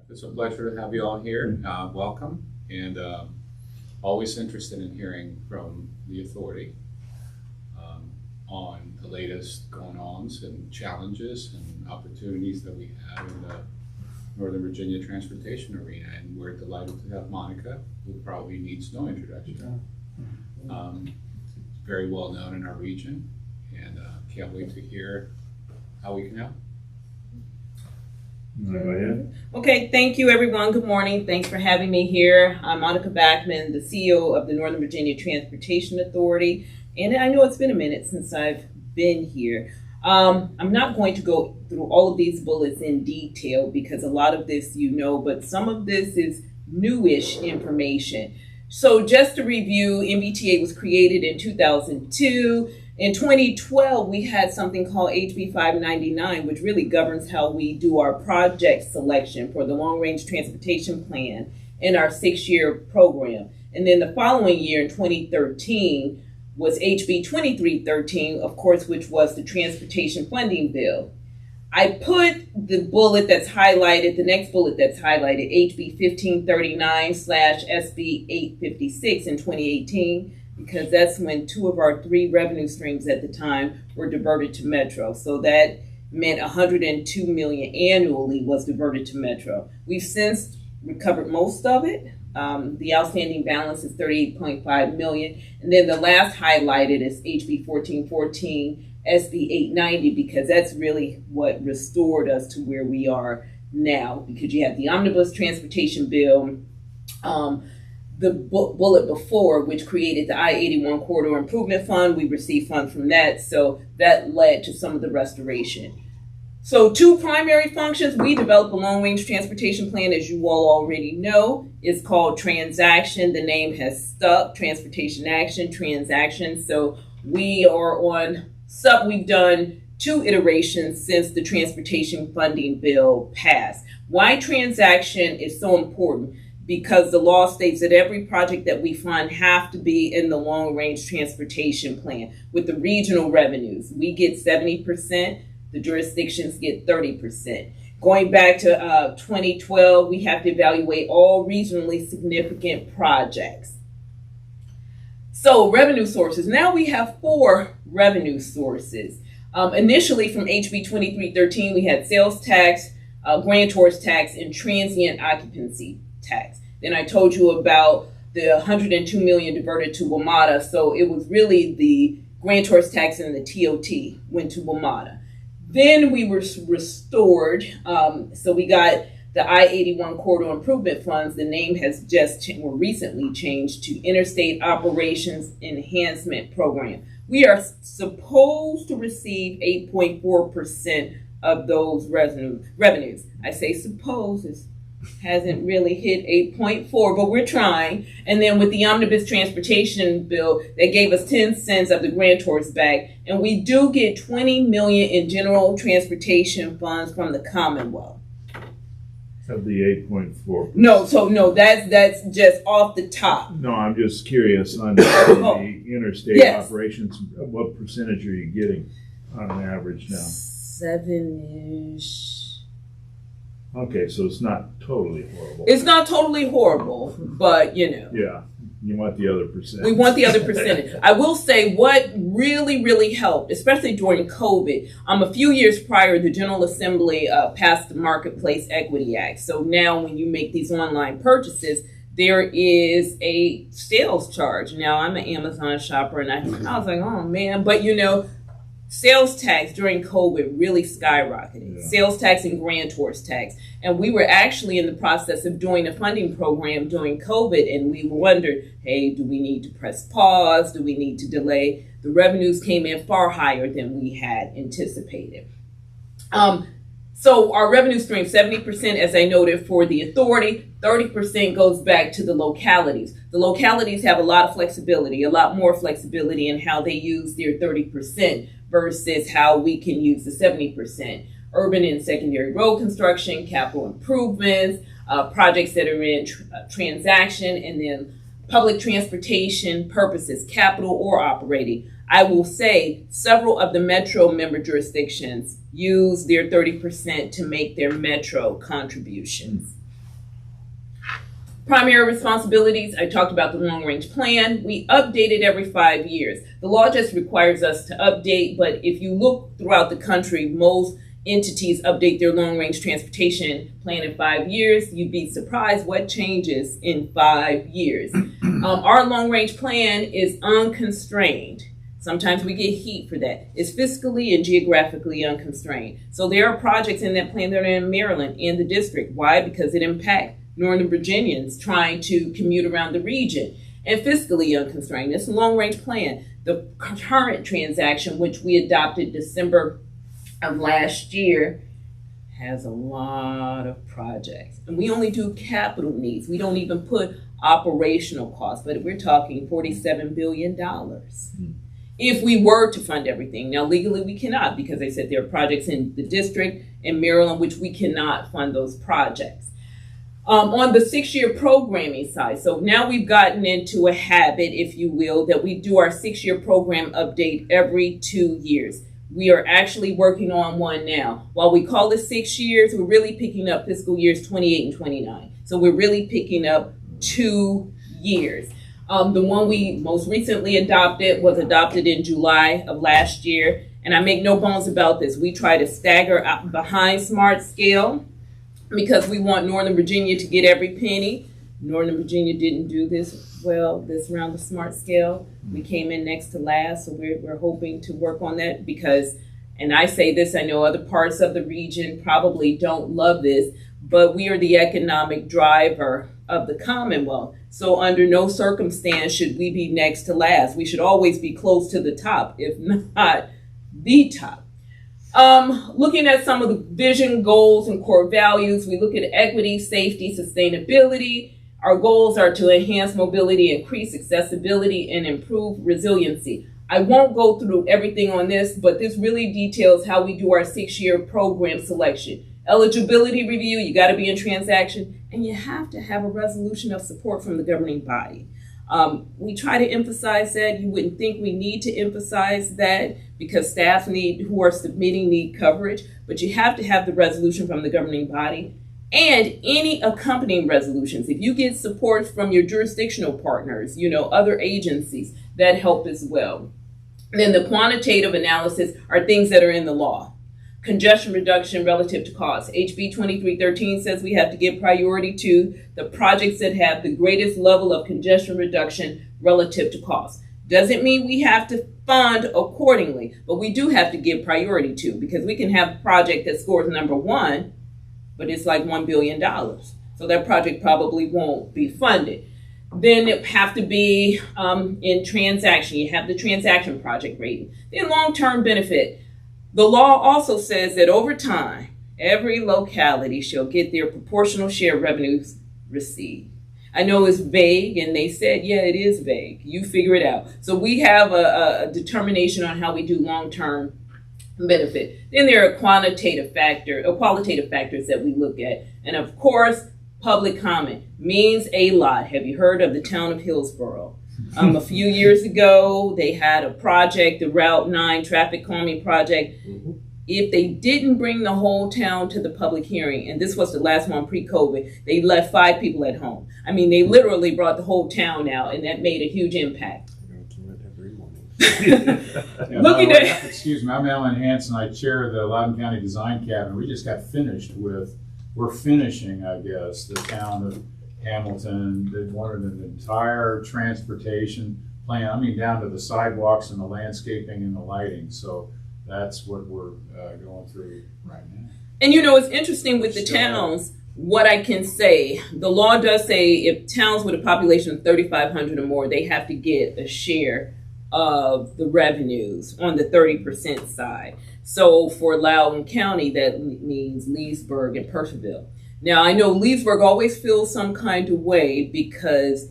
It's a pleasure to have you all here. Welcome, and always interested in hearing from the authority on the latest going-ons and challenges and opportunities that we have in the Northern Virginia transportation arena. And we're delighted to have Monica, who probably needs no introduction. Very well known in our region, and can't wait to hear how we can help. Go ahead. Okay, thank you everyone. Good morning. Thanks for having me here. I'm Monica Backmon, the CEO of the Northern Virginia Transportation Authority. And I know it's been a minute since I've been here. I'm not going to go through all of these bullets in detail because a lot of this you know, but some of this is newish information. So just to review, MVTA was created in 2002. In 2012, we had something called HB 599, which really governs how we do our project selection for the Long Range Transportation Plan in our 6-year program. And then the following year, in 2013, was HB 2313, of course, which was the Transportation Funding Bill. I put the bullet that's highlighted, the next bullet that's highlighted, HB 1539/SB 856 in 2018, because that's when 2 of our 3 revenue streams at the time were diverted to Metro. So that meant $102 million annually was diverted to Metro. We've since recovered most of it. The outstanding balance is $38.5 million. And then the last highlighted is HB 1414, SB 890, because that's really what restored us to where we are now, because you had the Omnibus Transportation Bill, the bullet before, which created the I-81 Corridor Improvement Fund. We received funds from that, so that led to some of the restoration. So 2 primary functions. We develop a long-range transportation plan, as you all already know. It's called Transaction. The name has stuck, Transportation Action, Transaction. So we are on we've done 2 iterations since the Transportation Funding Bill passed. Why Transaction is so important? Because the law states that every project that we fund have to be in the long-range transportation plan. With the regional revenues, we get 70%, the jurisdictions get 30%. Going back to 2012, we have to evaluate all regionally significant projects. So revenue sources. Now we have 4 revenue sources. Initially from HB 2313, we had sales tax, grantor's tax, and transient occupancy tax. Then I told you about the $102 million diverted to WMATA. So it was really the grantor's tax and the TOT went to WMATA. Then we were restored. So we got the I-81 Corridor Improvement Funds. The name has just more recently changed to Interstate Operations Enhancement Program. We are supposed to receive 8.4% of those revenues. I say suppose, it hasn't really hit 8.4, but we're trying. And then with the Omnibus Transportation Bill, that gave us 10 cents of the grantor's back. And we do get $20 million in general transportation funds from the Commonwealth. Of the 8.4. No, that's just off the top. No, I'm just curious on the interstate operations. What percentage are you getting on an average now? 7-ish. Okay, so it's not totally horrible. It's not totally horrible, but you know. Yeah, you want the other percentage. We want the other percentage. I will say what really, really helped, especially during COVID. A few years prior, the General Assembly passed the Marketplace Equity Act. So now when you make these online purchases, there is a sales charge. Now, I'm an Amazon shopper, and I was like, oh man, but you know, sales tax during COVID really skyrocketed. Yeah. Sales tax and grantor's tax. And we were actually in the process of doing a funding program during COVID, and we wondered, hey, do we need to press pause? Do we need to delay? The revenues came in far higher than we had anticipated. So our revenue stream, 70%, as I noted, for the authority, 30% goes back to the localities. The localities have a lot of flexibility, a lot more flexibility in how they use their 30% versus how we can use the 70%. Urban and secondary road construction, capital improvements, projects that are in transaction, and then public transportation purposes, capital or operating. I will say several of the metro member jurisdictions use their 30% to make their metro contributions. Primary responsibilities, I talked about the long range plan. We update it every 5 years. The law just requires us to update, but if you look throughout the country, most entities update their long range transportation plan in 5 years. You'd be surprised what changes in 5 years. Our long range plan is unconstrained. Sometimes we get heat for that. It's fiscally and geographically unconstrained. So there are projects in that plan that are in Maryland, in the district. Why? Because it impacts Northern Virginians trying to commute around the region. And fiscally unconstrained. It's a long range plan. The current transaction, which we adopted December of last year, has a lot of projects. And we only do capital needs. We don't even put operational costs, but we're talking $47 billion. If we were to fund everything. Now, legally, we cannot, because they said there are projects in the district in Maryland which we cannot fund those projects. On the 6-year programming side, so now we've gotten into a habit, if you will, that we do our 6-year program update every 2 years. We are actually working on one now. While we call it 6 years, we're really picking up fiscal years 28 and 29. So we're really picking up 2 years. The one we most recently adopted was adopted in July of last year. And I make no bones about this. We try to stagger out behind Smart Scale because we want Northern Virginia to get every penny. Northern Virginia didn't do this well this round of Smart Scale. We came in next to last, so we're hoping to work on that because, and I say this, I know other parts of the region probably don't love this, but we are the economic driver of the Commonwealth. So under no circumstance should we be next to last. We should always be close to the top, if not the top. Looking at some of the vision, goals, and core values, we look at equity, safety, sustainability. Our goals are to enhance mobility, increase accessibility, and improve resiliency. I won't go through everything on this, but this really details how we do our 6-year program selection. Eligibility review, you got to be in transaction, and you have to have a resolution of support from the governing body. We try to emphasize that. You wouldn't think we need to emphasize that because staff who are submitting need coverage, but you have to have the resolution from the governing body and any accompanying resolutions. If you get support from your jurisdictional partners, other agencies, that help as well. Then the quantitative analysis are things that are in the law. Congestion reduction relative to cost. HB 2313 says we have to give priority to the projects that have the greatest level of congestion reduction relative to cost. Doesn't mean we have to fund accordingly, but we do have to give priority to, because we can have a project that scores number 1, but it's like $1 billion. So that project probably won't be funded. Then it have to be in transaction. You have the transaction project rating. Then long-term benefit. The law also says that over time, every locality shall get their proportional share of revenues received. I know it's vague, and they said, yeah, it is vague. You figure it out. So we have a determination on how we do long-term benefit. Then there are qualitative factors that we look at. And of course, public comment means a lot. Have you heard of the town of Hillsborough? A few years ago, they had a project, the Route 9 traffic calming project. If they didn't bring the whole town to the public hearing, and this was the last one pre-COVID, they left 5 people at home. I mean, they literally brought the whole town out, and that made a huge impact. Excuse me, I'm Alan Hansen. I chair the Loudoun County Design Cabinet. We just got finished we're finishing, I guess, the town of Hamilton. They wanted an entire transportation plan. I mean, down to the sidewalks and the landscaping and the lighting. So that's what we're going through right now. And it's interesting with the towns, what I can say, the law does say if towns with a population of 3,500 or more, they have to get a share of the revenues on the 30% side. So for Loudoun County, that means Leesburg and Purcellville. Now, I know Leesburg always feels some kind of way because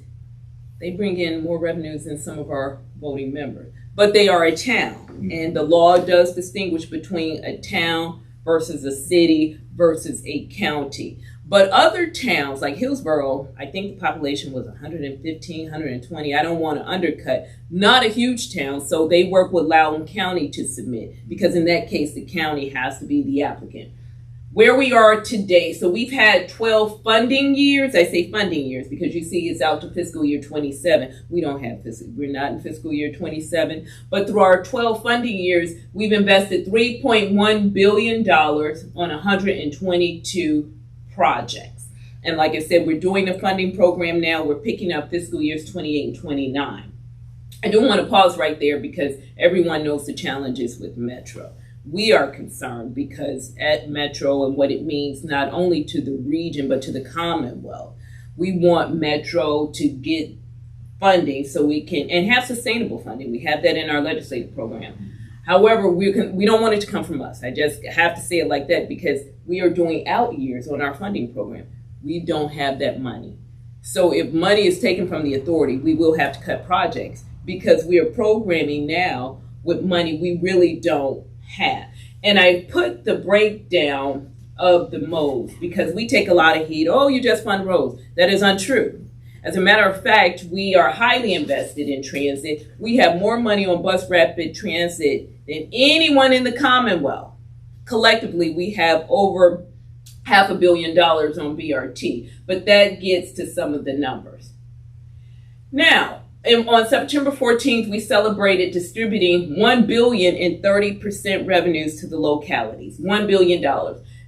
they bring in more revenues than some of our voting members. But they are a town, and the law does distinguish between a town versus a city versus a county. But other towns like Hillsborough, I think the population was 115, 120. I don't want to undercut. Not a huge town, so they work with Loudoun County to submit, because in that case, the county has to be the applicant. Where we are today, so we've had 12 funding years. I say funding years because you see it's out to fiscal year 27. We don't have we're not in fiscal year 27. But through our 12 funding years, we've invested $3.1 billion on 122 projects. And like I said, we're doing a funding program now. We're picking up fiscal years 28 and 29. I do want to pause right there because everyone knows the challenges with Metro. We are concerned because at Metro and what it means not only to the region but to the Commonwealth, we want Metro to get funding so we can, and have sustainable funding. We have that in our legislative program. However, we don't want it to come from us. I just have to say it like that because we are doing out years on our funding program. We don't have that money. So if money is taken from the authority, we will have to cut projects because we are programming now with money we really don't have. And I put the breakdown of the modes because we take a lot of heat. Oh, you just fund roads. That is untrue. As a matter of fact, we are highly invested in transit. We have more money on bus rapid transit than anyone in the Commonwealth. Collectively, we have over $500 million on BRT, but that gets to some of the numbers. Now, on September 14th, we celebrated distributing $1 billion in 30% revenues to the localities, $1 billion.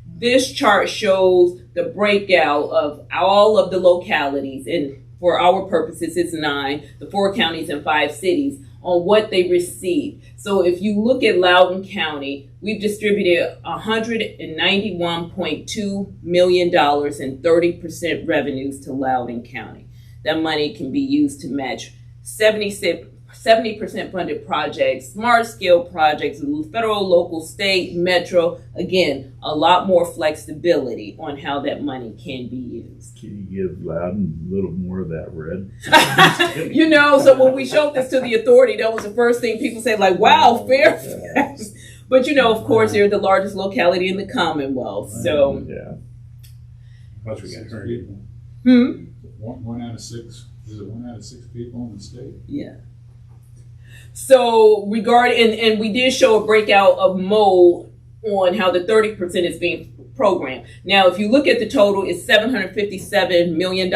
This chart shows the breakout of all of the localities, and for our purposes, it's 9, the 4 counties and 5 cities, on what they received. So if you look at Loudoun County, we've distributed $191.2 million in 30% revenues to Loudoun County. That money can be used to match 70% funded projects, smart scale projects, federal, local, state, metro. Again, a lot more flexibility on how that money can be used. Can you give Loudon a little more of that red? So when we showed this to the authority, that was the first thing people said, like, wow, Fairfax. But of course, they're the largest locality in the Commonwealth. So yeah. Plus we got 30 people. One out of 6. Is it 1 out of 6 people in the state? Yeah. So and we did show a breakout of mode on how the 30% is being programmed. Now, if you look at the total, it's $757 million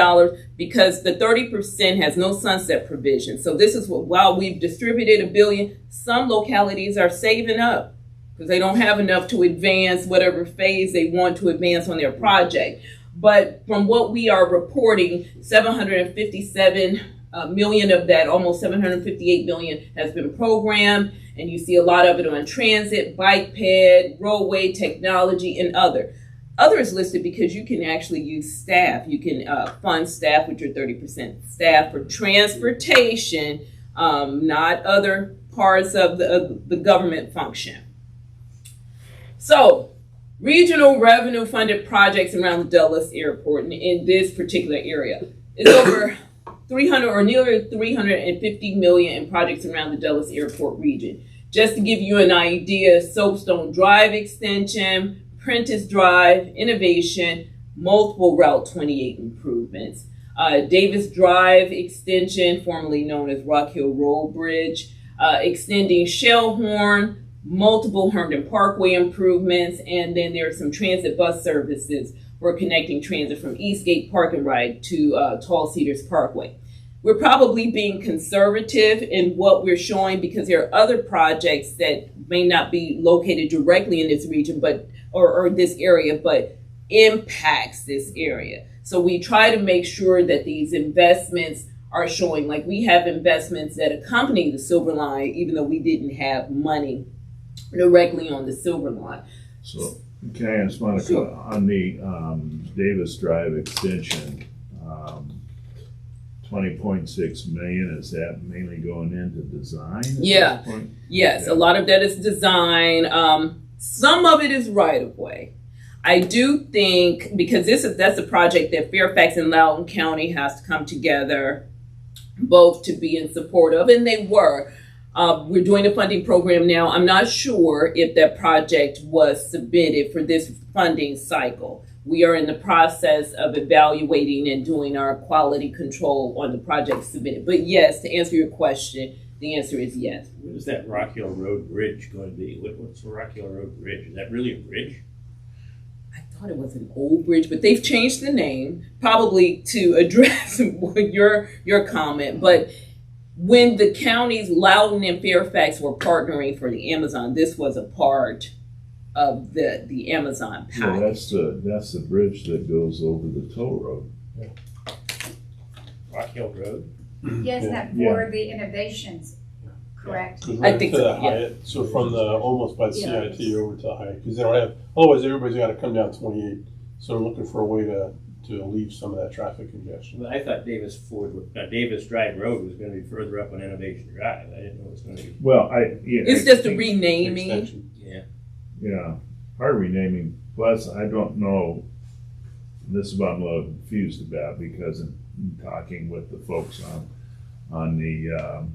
because the 30% has no sunset provision. So this is while we've distributed $1 billion, some localities are saving up because they don't have enough to advance whatever phase they want to advance on their project. But from what we are reporting, 757 million of that, almost 758 million, has been programmed, and you see a lot of it on transit, bike ped, roadway technology, and other. Other is listed because you can actually use staff. You can fund staff with your 30% staff for transportation, not other parts of the government function. So, regional revenue funded projects around the Dulles Airport in this particular area. It's over 300 or nearly 350 million in projects around the Dulles Airport region. Just to give you an idea, Soapstone Drive extension, Prentice Drive, innovation, multiple Route 28 improvements, Davis Drive extension, formerly known as Rock Hill Road Bridge, extending Shellhorn, multiple Herndon Parkway improvements, and then there are some transit bus services for connecting transit from Eastgate Park and Ride to Tall Cedars Parkway. We're probably being conservative in what we're showing because there are other projects that may not be located directly in this region, but or this area, but impacts this area. So we try to make sure that these investments are showing, like we have investments that accompany the Silver Line, even though we didn't have money directly on the Silver Line. So can I ask Monica, Sure. on the Davis Drive extension, 20.6 million, is that mainly going into design? Yeah. Yes, a lot of that is design. Some of it is right of way. I do think because that's a project that Fairfax and Loudoun County has to come together both to be in support of, and they were. We're doing a funding program now. I'm not sure if that project was submitted for this funding cycle, We are in the process of evaluating and doing our quality control on the project submitted. But yes, to answer your question, the answer is yes. What is that Rock Hill Road Bridge going to be? What's the Rock Hill Road Bridge? Is that really a bridge? I thought it was an old bridge, but they've changed the name, probably to address your comment. But when the counties Loudoun and Fairfax were partnering for the Amazon, this was a part of the Amazon package. Yeah, that's the bridge that goes over the toll road. Rock Hill Road? Yes, that for the innovations, correct? I think to so, the Hyatt, so from the, almost by the CIT over to the Hyatt, because they don't have, otherwise everybody's gotta come down 28. So we're looking for a way to alleviate some of that traffic congestion. Well, I thought Davis Drive Road was going to be further up on Innovation Drive. I didn't know it was going to be. Well, It's just a renaming. Extension. Yeah, part of renaming. Plus, I don't know. This is what I'm a little confused about because in talking with the folks on the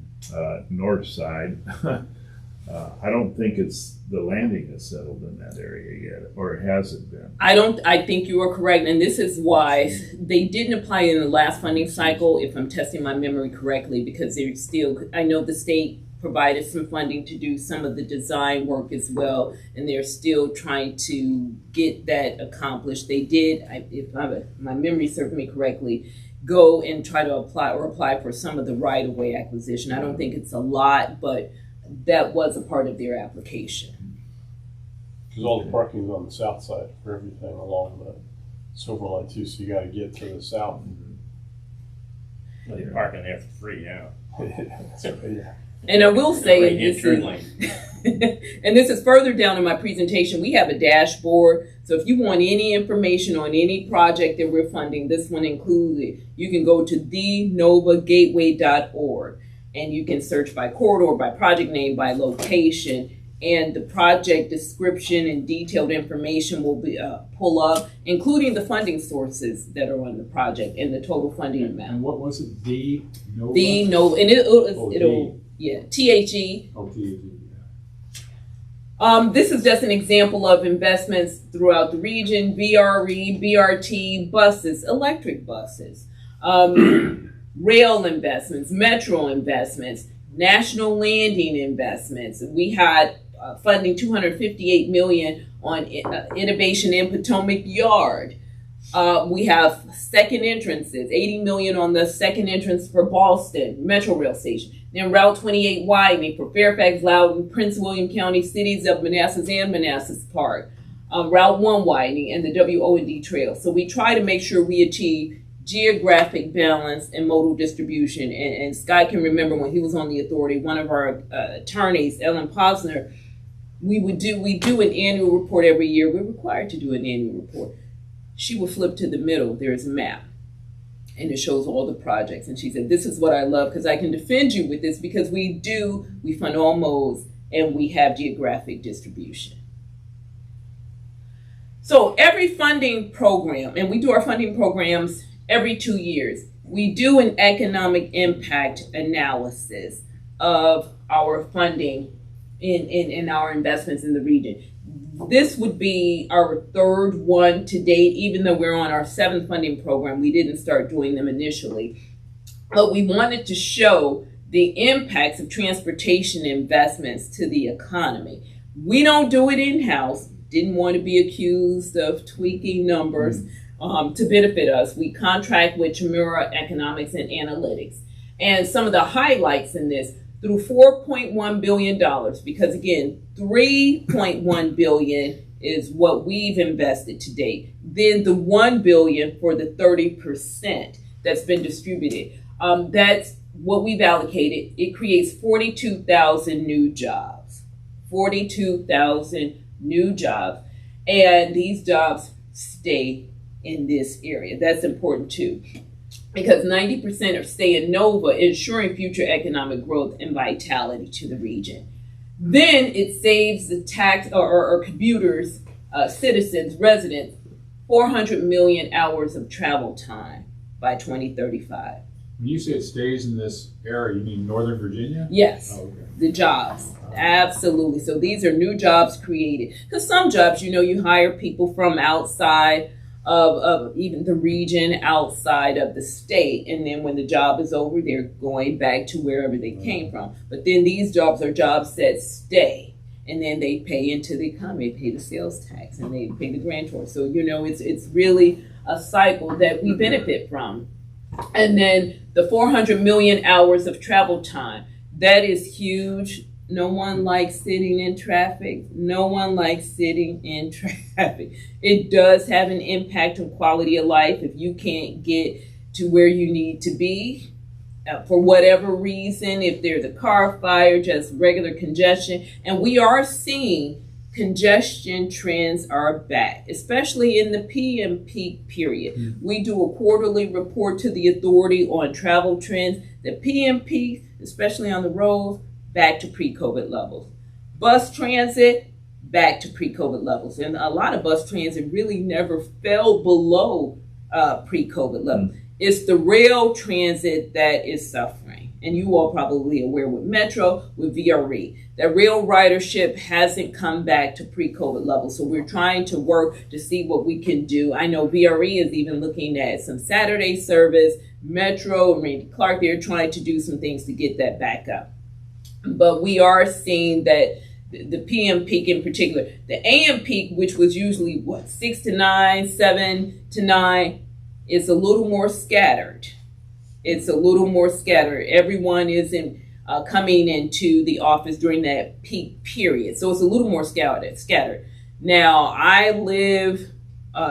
north side, I don't think the landing is settled in that area yet, or has it been? I think you are correct, and this is why they didn't apply in the last funding cycle, if I'm testing my memory correctly, because they're still, I know the state provided some funding to do some of the design work as well, and they're still trying to get that accomplished. They did, if my memory serves me correctly, go and try to apply for some of the right-of-way acquisition. I don't think it's a lot, but that was a part of their application. Because all the parking is on the south side for everything along the Silver Line too, so you gotta get to the south. Well, they're parking there for free now. Yeah. And I will say, Right and hand this turn is, lane. and this is further down in my presentation, we have a dashboard. So if you want any information on any project that we're funding, this one included, you can go to thenovagateway.org and you can search by corridor, by project name, by location, and the project description and detailed information will be pull up, including the funding sources that are on the project and the total funding amount. And what was it? The Nova? The no, and it'll The. yeah, THE. Oh, THE, This is just an example of investments throughout the region: VRE, BRT, buses, electric buses, rail investments, metro investments, national landing investments. We had funding $258 million on innovation in Potomac Yard. We have second entrances, $80 million on the second entrance for Boston Metro Rail Station. Then Route 28 widening for Fairfax, Loudoun, Prince William County cities of Manassas and Manassas Park. Route 1 widening and the WO&D Trail. So we try to make sure we achieve geographic balance and modal distribution. And Scott can remember when he was on the authority, one of our attorneys, Ellen Posner, we do an annual report every year. We're required to do an annual report. She would flip to the middle. There's a map, and it shows all the projects. And she said, this is what I love because I can defend you with this because we fund all modes and we have geographic distribution. So every funding program, and we do our funding programs every 2 years, we do an economic impact analysis of our funding in our investments in the region. This would be our third one to date, even though we're on our 7th funding program. We didn't start doing them initially. But we wanted to show the impacts of transportation investments to the economy. We don't do it in-house. Didn't want to be accused of tweaking numbers to benefit us. We contract with Chimera Economics and Analytics. And some of the highlights in this, through $4.1 billion, because again, $3.1 billion is what we've invested to date. Then the $1 billion for the 30% that's been distributed. That's what we've allocated. It creates 42,000 new jobs. 42,000 new jobs. And these jobs stay in this area. That's important too, because 90% of stay in Nova, ensuring future economic growth and vitality to the region. Then it saves the tax or commuters, citizens, residents, 400 million hours of travel time by 2035. When you say it stays in this area, you mean Northern Virginia? Yes, Oh, okay. the jobs, absolutely. So these are new jobs created. Because some jobs, you hire people from outside of even the region outside of the state. And then when the job is over, they're going back to wherever they came from. But then these jobs are jobs that stay. And then they pay into the economy, pay the sales tax, and they pay the grantor. So, it's really a cycle that we benefit from. And then the 400 million hours of travel time, that is huge. No one likes sitting in traffic. No one likes sitting in traffic. It does have an impact on quality of life if you can't get to where you need to be. For whatever reason, if there's a car fire, just regular congestion. And we are seeing congestion trends are back, especially in the PM peak period. Mm-hmm. We do a quarterly report to the authority on travel trends. The PM peak, especially on the roads, back to pre-COVID levels. Bus transit, back to pre-COVID levels. And a lot of bus transit really never fell below pre-COVID levels. Mm-hmm. It's the rail transit that is suffering. And you all probably aware with Metro, with VRE. That rail ridership hasn't come back to pre-COVID levels. So we're trying to work to see what we can do. I know VRE is even looking at some Saturday service. Metro and Randy Clark, they're trying to do some things to get that back up. But we are seeing that the PM peak in particular, the AM peak, which was usually 6 to 9, 7 to 9, is a little more scattered. Everyone isn't coming into the office during that peak period. So it's a little more scattered. Now, I live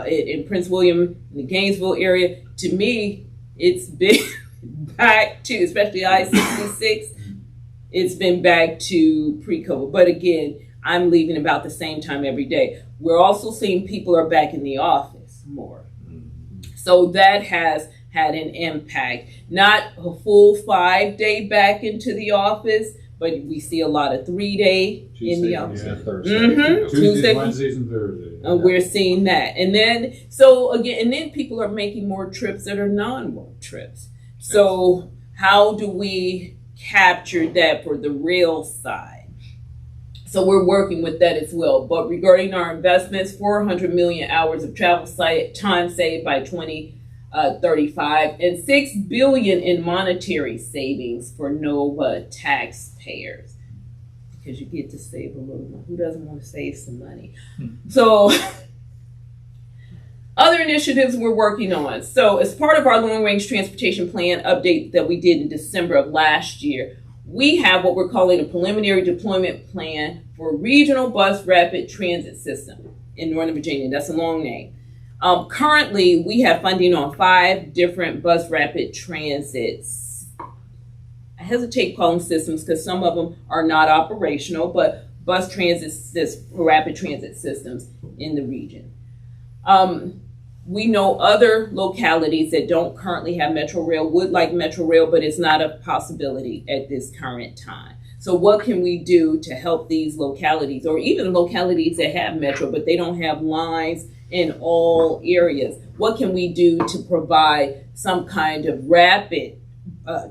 in Prince William, in the Gainesville area. To me, it's been back to, especially I-66, it's been back to pre-COVID. But again, I'm leaving about the same time every day. We're also seeing people are back in the office more. So that has had an impact. Not a full 5-day back into the office, but we see a lot of 3-day in the office. Yeah, Thursday. Mm-hmm. Tuesdays, Wednesdays, and Thursdays. We're seeing that. And then, people are making more trips that are non-work trips. So how do we capture that for the rail side? So we're working with that as well. But regarding our investments, 400 million hours of travel time saved by 2035, and $6 billion in monetary savings for NOVA taxpayers. Because you get to save a little more. Who doesn't want to save some money? So other initiatives we're working on. So as part of our long-range transportation plan update that we did in December of last year, we have what we're calling a preliminary deployment plan for regional bus rapid transit system in Northern Virginia. That's a long name. Currently, we have funding on 5 different bus rapid transits. I hesitate calling systems because some of them are not operational, but bus rapid transit systems in the region. We know other localities that don't currently have Metro Rail would like Metro Rail, but it's not a possibility at this current time. So what can we do to help these localities, or even localities that have Metro, but they don't have lines in all areas? What can we do to provide some kind of rapid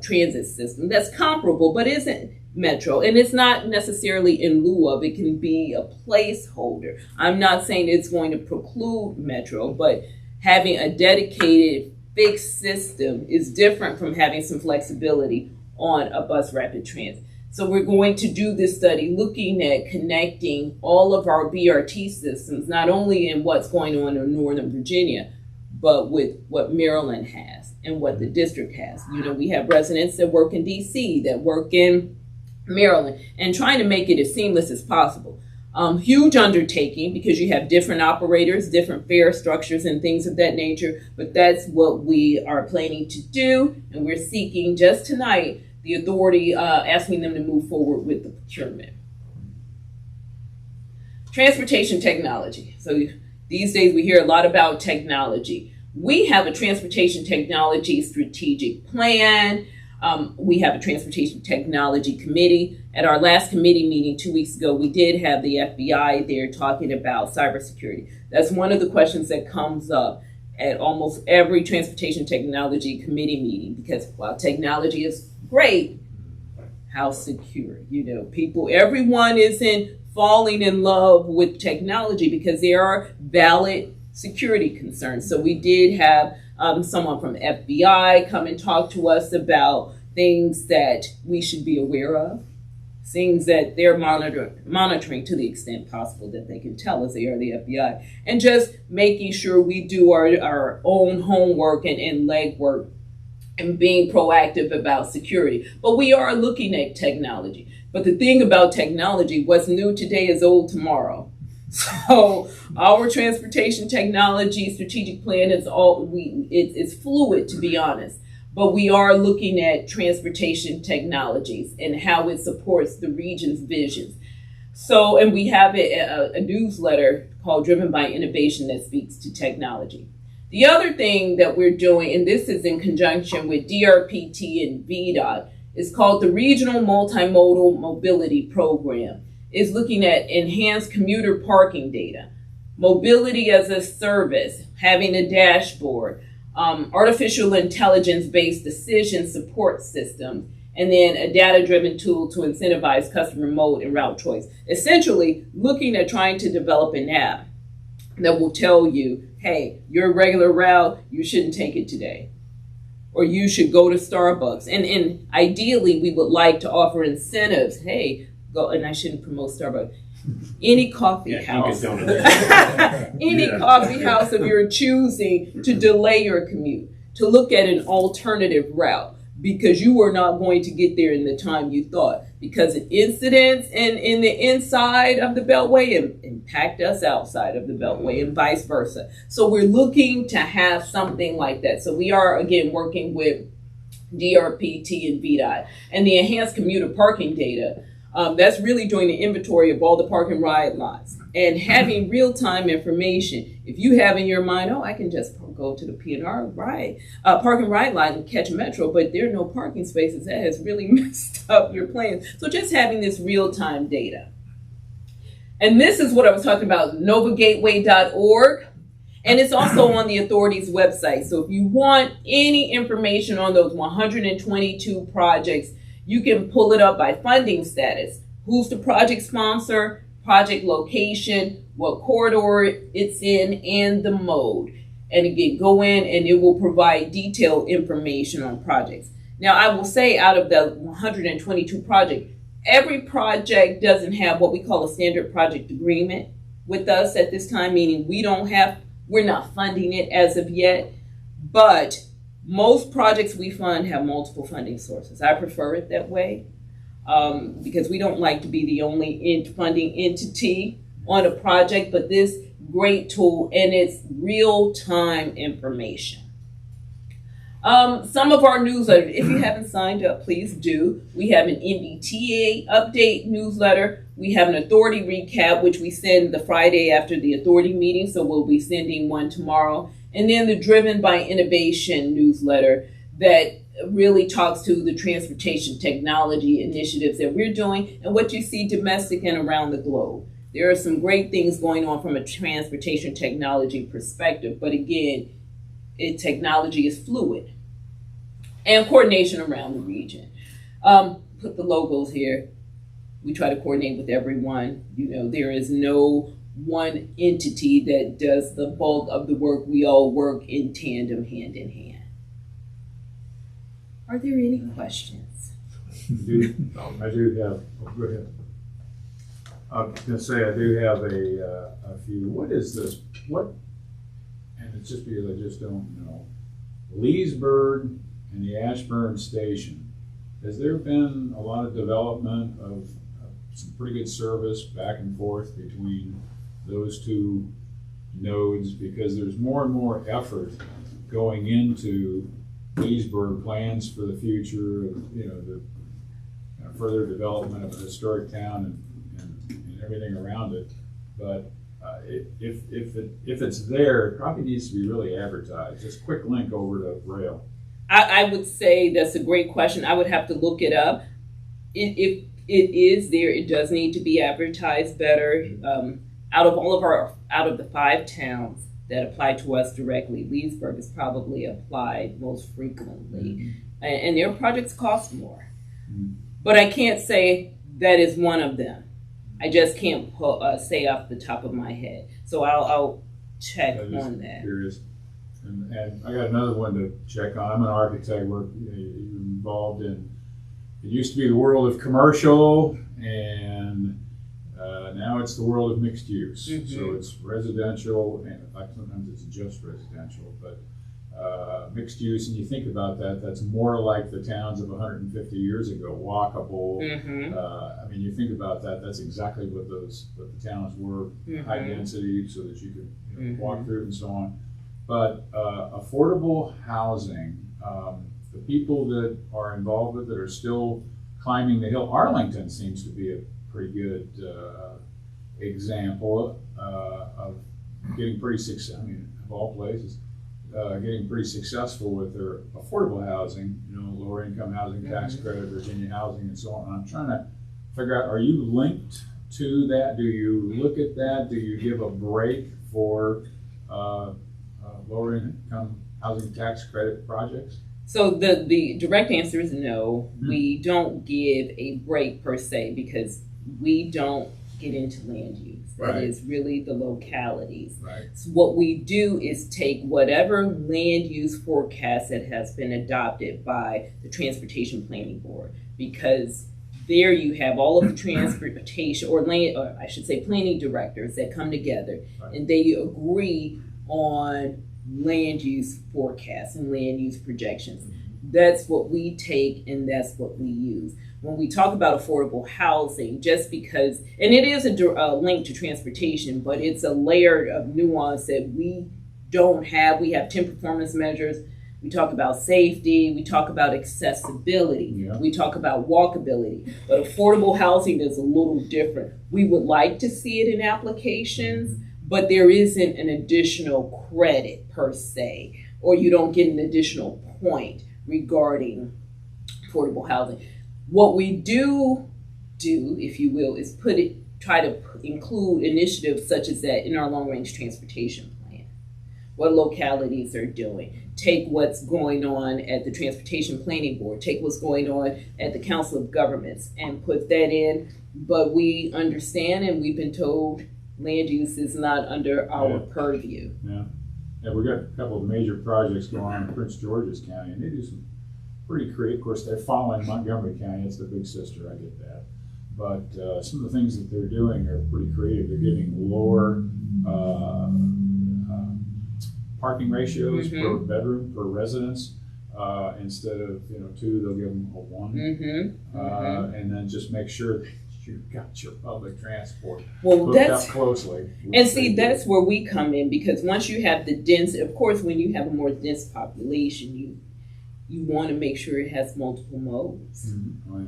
transit system that's comparable, but isn't Metro? And it's not necessarily in lieu of, it can be a placeholder. I'm not saying it's going to preclude Metro, but having a dedicated fixed system is different from having some flexibility on a bus rapid transit. So we're going to do this study looking at connecting all of our BRT systems, not only in what's going on in Northern Virginia, but with what Maryland has and what the district has. We have residents that work in DC, that work in Maryland, and trying to make it as seamless as possible. Huge undertaking because you have different operators, different fare structures and things of that nature, but that's what we are planning to do, and we're seeking just tonight the authority, asking them to move forward with the procurement. Transportation technology. So these days we hear a lot about technology. We have a transportation technology strategic plan. We have a transportation technology committee. At our last committee meeting 2 weeks ago, we did have the FBI there talking about cybersecurity. That's one of the questions that comes up at almost every transportation technology committee meeting, because while technology is great, how secure? Everyone isn't falling in love with technology because there are valid security concerns. So we did have someone from FBI come and talk to us about things that we should be aware of, things that they're monitoring to the extent possible that they can tell us they are the FBI, and just making sure we do our own homework and legwork and being proactive about security. But we are looking at technology. But the thing about technology, what's new today is old tomorrow. So our transportation technology strategic plan is it's fluid, to be honest. But we are looking at transportation technologies and how it supports the region's visions. So, and we have a newsletter called Driven by Innovation that speaks to technology. The other thing that we're doing, and this is in conjunction with DRPT and VDOT, is called the Regional Multimodal Mobility Program. Is looking at enhanced commuter parking data, mobility as a service, having a dashboard, artificial intelligence-based decision support systems, and then a data-driven tool to incentivize customer mode and route choice. Essentially, looking at trying to develop an app that will tell you, hey, your regular route, you shouldn't take it today. Or you should go to Starbucks. And ideally, we would like to offer incentives. Hey, go, and I shouldn't promote Starbucks. Any coffee house. Any coffee house of your choosing to delay your commute, to look at an alternative route, because you were not going to get there in the time you thought, because of incidents in the inside of the Beltway impact us outside of the Beltway and vice versa. So we're looking to have something like that. So we are, again, working with DRPT and VDOT. And the enhanced commuter parking data, that's really doing the inventory of all the park and ride lots and having real-time information. If you have in your mind, I can just go to the P&R park and ride lot and catch a metro, but there are no parking spaces, that has really messed up your plans. So just having this real-time data. And this is what I was talking about, novagateway.org. And it's also on the authority's website. So if you want any information on those 122 projects, you can pull it up by funding status. Who's the project sponsor, project location, what corridor it's in, and the mode. And again, go in and it will provide detailed information on projects. Now, I will say out of the 122 projects, every project doesn't have what we call a standard project agreement with us at this time, meaning we're not funding it as of yet, but most projects we fund have multiple funding sources. I prefer it that way because we don't like to be the only funding entity on a project, but this great tool and it's real-time information. Some of our newsletters, if you haven't signed up, please do. We have an MBTA update newsletter. We have an authority recap, which we send the Friday after the authority meeting, so we'll be sending one tomorrow. And then the Driven by Innovation newsletter that really talks to the transportation technology initiatives that we're doing and what you see domestic and around the globe. There are some great things going on from a transportation technology perspective, but again, technology is fluid. And coordination around the region. Put the logos here. We try to coordinate with everyone. There is no one entity that does the bulk of the work. We all work in tandem, hand in hand. Are there any questions? I do have, go ahead. I was going to say, I do have a few. What is this? And it's just because I just don't know. Leesburg and the Ashburn Station. Has there been a lot of development of some pretty good service back and forth between those two nodes? Because there's more and more effort going into Leesburg plans for the future of, the further development of a historic town and everything around it. But if it's there, it probably needs to be really advertised. Just quick link over to rail. I would say that's a great question. I would have to look it up. If it is there, it does need to be advertised better. Out of the 5 towns that apply to us directly, Leesburg is probably applied most frequently, and their projects cost more. But I can't say that is one of them. I just can't say off the top of my head. So I'll check I'm just on that. curious. And I got another one to check on. I'm an architect. You're involved in, it used to be the world of commercial, and now it's the world of mixed use. Mhm. So it's residential, and in fact, sometimes it's just residential, but mixed use. And you think about that, that's more like the towns of 150 years ago, walkable. Mm-hmm. I mean, you think about that, that's exactly what the towns were, high Mhm. density, so that you could Mhm. walk through and so on. But affordable housing, the people that are involved with it are still climbing the hill. Arlington seems to be a pretty good example of getting pretty successful. I mean, of all places, getting pretty successful with their affordable housing. Lower income housing tax credit, Virginia housing, and so on. I'm trying to figure out: are you linked to that? Do you look at that? Do you give a break for lower income housing tax credit projects? So the direct answer is no. Hmm. We don't give a break per se because we don't get into land use. That Right. is really the localities. Right. So what we do is take whatever land use forecast that has been adopted by the Transportation Planning Board, because there you have all of the transportation or I should say planning directors that come together, Right. and they agree on land use forecasts and land use projections. That's what we take and that's what we use. When we talk about affordable housing, just because, and it is a link to transportation, but it's a layer of nuance that we don't have. We have 10 performance measures. We talk about safety. We talk about accessibility. Yeah. We talk about walkability. But affordable housing is a little different. We would like to see it in applications, but there isn't an additional credit per se, or you don't get an additional point regarding affordable housing. What we do, if you will, is try to include initiatives such as that in our long-range transportation plan. What localities are doing. Take what's going on at the Transportation Planning Board. Take what's going on at the Council of Governments and put that in. But we understand, and we've been told, land use is not under our purview. Yeah, we've got a couple of major projects going on in Prince George's County, and they do some pretty creative. Of course, they're following Montgomery County. It's their big sister. I get that. But some of the things that they're doing are pretty creative. They're giving lower parking ratios Mhm. per bedroom, per residence. Instead of 2, they'll give them a 1. Mm-hmm. And then just make sure that you've got your public transport Well, hooked up that's closely. and see that's where we come in, because once you have the dense, of course, when you have a more dense population, you want to make sure it has multiple modes. Mhm. Oh, yeah.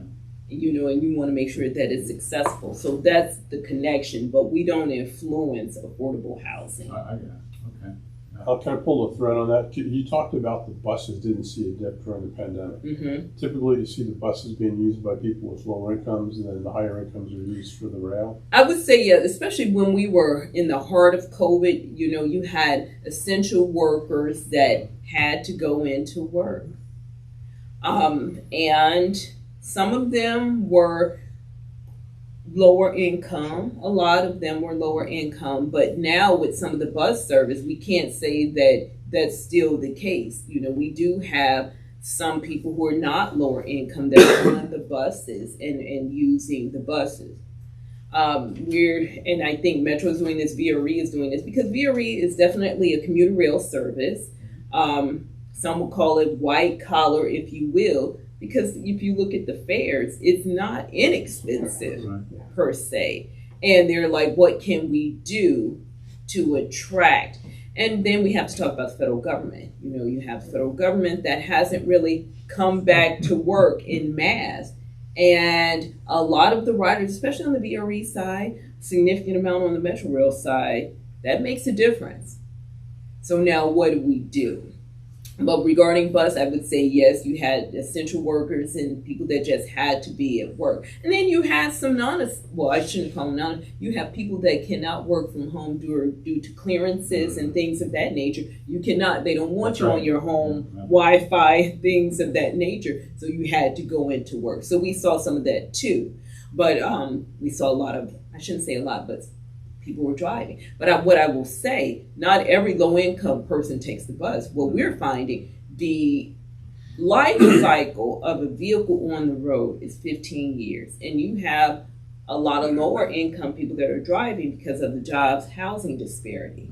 And you want to make sure that it's accessible. So that's the connection, but we don't influence affordable housing. I got it. Okay. I'll kind of pull a thread on that. You talked about the buses didn't see a dip during the pandemic. Mm-hmm. Typically, you see the buses being used by people with lower incomes, and then the higher incomes are used for the rail. I would say, yeah, especially when we were in the heart of COVID, you had essential workers that had to go into work. And some of them were lower income. A lot of them were lower income. But now with some of the bus service, we can't say that that's still the case. We do have some people who are not lower income that are on the buses and using the buses. And I think Metro is doing this, VRE is doing this, because VRE is definitely a commuter rail service. Some will call it white collar, if you will, because if you look at the fares, it's not inexpensive Right. per se. And they're like, what can we do to attract? And then we have to talk about the federal government. You have the federal government that hasn't really come back to work in mass. And a lot of the riders, especially on the VRE side, significant amount on the Metro Rail side, that makes a difference. So now what do? But regarding bus, I would say yes, you had essential workers and people that just had to be at work. And then you had some I shouldn't call them you have people that cannot work from home due to clearances and things of that nature. You cannot, they don't want That's you right. on your home Yeah. Wi-Fi, things of that nature. So you had to go into work. So we saw some of that too. But we saw a lot of, I shouldn't say a lot, but people were driving. But what I will say, not every low-income person takes the bus. What we're finding, the life cycle of a vehicle on the road is 15 years. And you have a lot of lower income people that are driving because of the jobs housing disparity.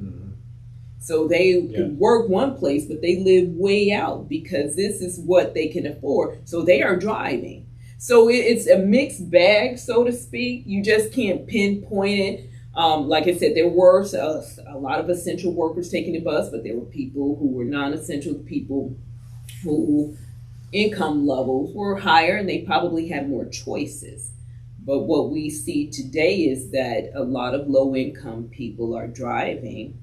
So they can work one place, but they live way out because this is what they can afford. So they are driving. So it's a mixed bag, so to speak. You just can't pinpoint it. Like I said, there were a lot of essential workers taking the bus, but there were people who were non-essential, people who income levels were higher and they probably had more choices. But what we see today is that a lot of low-income people are driving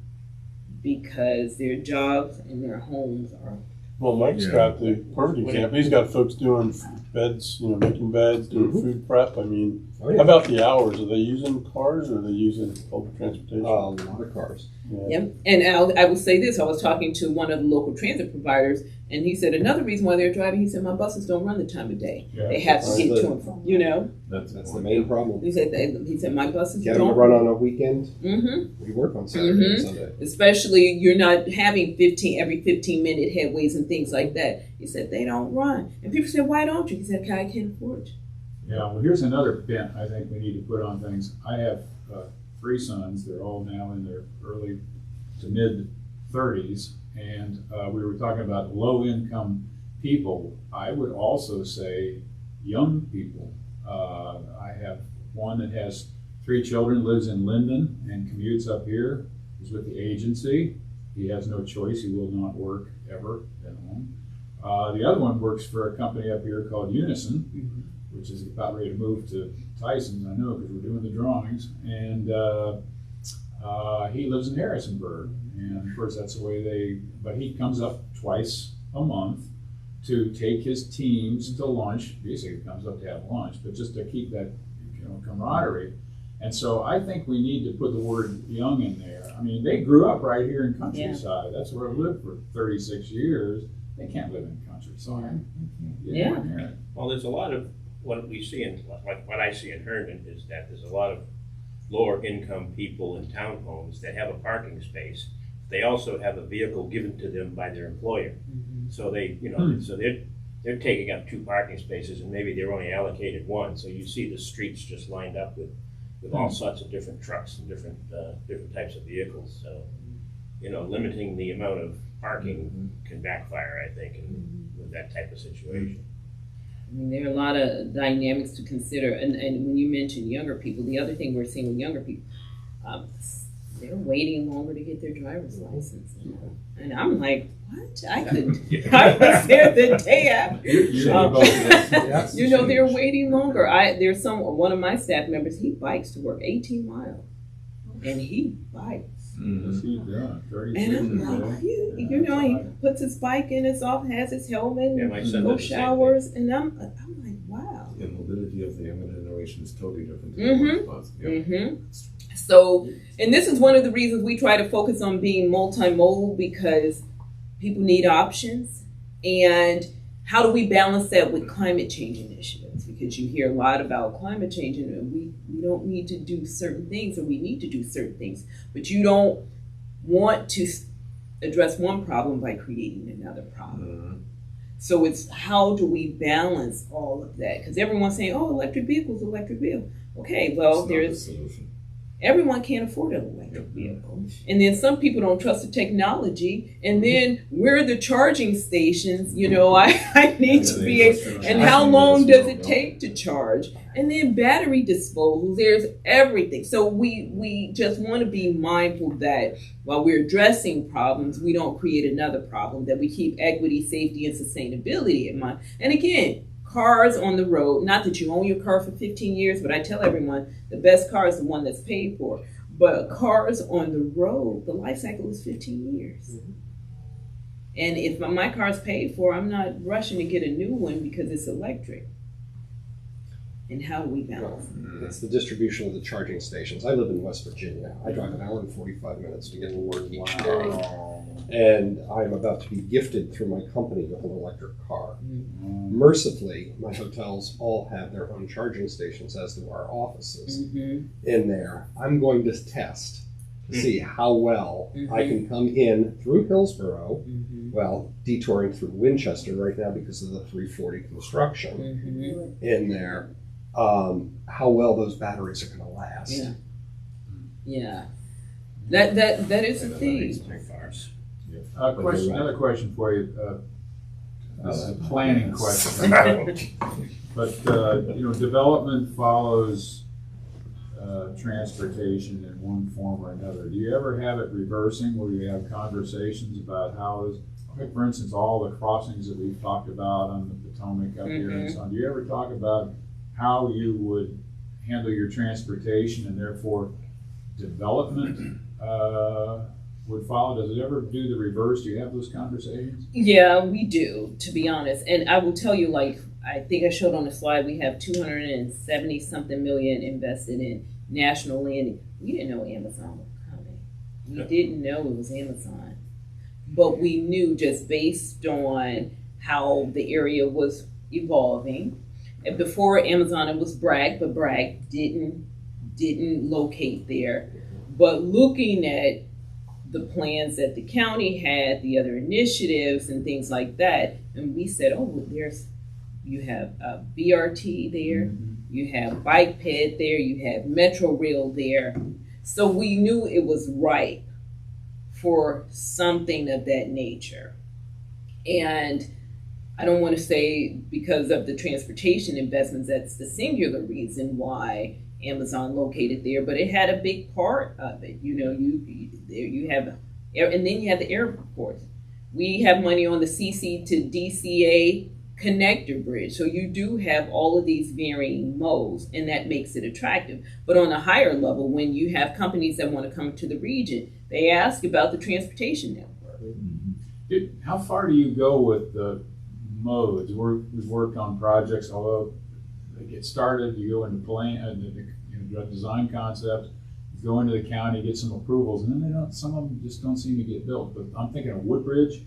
because their jobs and their homes are. Well, Mike's got the perfect example. He's got folks doing beds, making beds, doing food prep. I mean, how about the hours? Are they using cars or are they using public transportation? A lot of cars. Yep. And I will say this. I was talking to one of the local transit providers, and he said another reason why they're driving, he said, my buses don't run the time of day. Yeah. They have to get to and from, That's the main problem. He said my buses Get them don't to run on a weekend. Mm-hmm. We work on Saturday and Sunday. Especially you're not having every 15-minute headways and things like that. He said they don't run. And people said, why don't you? He said, okay, I can't afford it. Yeah, well, here's another bent I think we need to put on things. I have 3 sons. They're all now in their early to mid 30s, and we were talking about low-income people. I would also say young people. I have one that has 3 children, lives in Linden, and commutes up here. He's with the agency. He has no choice. He will not work ever at home. The other one works for a company up here called Unison, which is about ready to move to Tyson's, I know, because we're doing the drawings. And he lives in Harrisonburg. And of course, that's the way but he comes up twice a month to take his teams to lunch. Basically, he comes up to have lunch, but just to keep that, camaraderie. And so I think we need to put the word young in there. I mean, they grew up right here in countryside. That's where I've lived for 36 years. They can't live in countryside. Yeah. Well, there's a lot of what we see what I see in Herndon is that there's a lot of lower income people in townhomes that have a parking space. They also have a vehicle given to them by their employer. So they, so they're taking up 2 parking spaces and maybe they're only allocated 1. So you see the streets just lined up with all sorts of different trucks and different types of vehicles. So, limiting the amount of parking can backfire, I think, with that type of situation. I mean, there are a lot of dynamics to consider. And when you mention younger people, the other thing we're seeing with younger people, they're waiting longer to get their driver's license. And I'm like, what? I was there the day after. They're waiting longer. There's one of my staff members, he bikes to work 18 miles. And he bikes. What's he doing? And I'm like, he puts his bike in his office, has his helmet, no showers, and I'm like, wow. The mobility of the younger generation is totally different. So, and this is one of the reasons we try to focus on being multimodal, because people need options. And how do we balance that with climate change initiatives? Because you hear a lot about climate change, and we don't need to do certain things, or we need to do certain things, but you don't want to address one problem by creating another problem. So it's how do we balance all of that? Because everyone's saying, oh, electric vehicles. Okay, well, everyone can't afford an electric vehicle. And then some people don't trust the technology. And then where are the charging stations? I need to be and how long does it take to charge? And then battery disposal, there's everything. So we just want to be mindful that while we're addressing problems, we don't create another problem, that we keep equity, safety, and sustainability in mind. And again, cars on the road, not that you own your car for 15 years, but I tell everyone the best car is the one that's paid for. But cars on the road, the life cycle is 15 years. And if my car's paid for, I'm not rushing to get a new one because it's electric. And how do we balance? It's the distribution of the charging stations. I live in West Virginia. I drive an hour and 45 minutes to get to work each day. And I'm about to be gifted through my company with an electric car. Mercifully, my hotels all have their own charging stations, as do our offices in there. I'm going to test to see how well I can come in through Hillsborough, well, detouring through Winchester right now because of the 340 construction in there, how well those batteries are going to last. Yeah. Yeah. That is the thing. Another question for you, this is a planning question. But, development follows transportation in one form or another. Do you ever have it reversing where you have conversations about for instance, all the crossings that we've talked about on the Potomac up here and so on, do you ever talk about how you would handle your transportation and therefore development would follow? Does it ever do the reverse? Do you have those conversations? Yeah, we do, to be honest. And I will tell you, like, I think I showed on the slide, we have 270 something million invested in national landing. We didn't know Amazon was coming. We didn't know it was Amazon. But we knew, just based on how the area was evolving. And before Amazon, it was Bragg, but Bragg didn't locate there. But looking at the plans that the county had, the other initiatives and things like that, and we said, oh, you have BRT there, you have bike ped there, you have Metro Rail there. So we knew it was ripe for something of that nature. And I don't want to say because of the transportation investments, that's the singular reason why Amazon located there, but it had a big part of it. You have, and then you have the airport. We have money on the CC to DCA connector bridge. So you do have all of these varying modes, and that makes it attractive. But on a higher level, when you have companies that want to come to the region, they ask about the transportation network. How far do you go with the modes? We've worked on projects, although they get started, you go into design concepts, you go into the county, get some approvals, and then some of them just don't seem to get built. But I'm thinking of Woodbridge,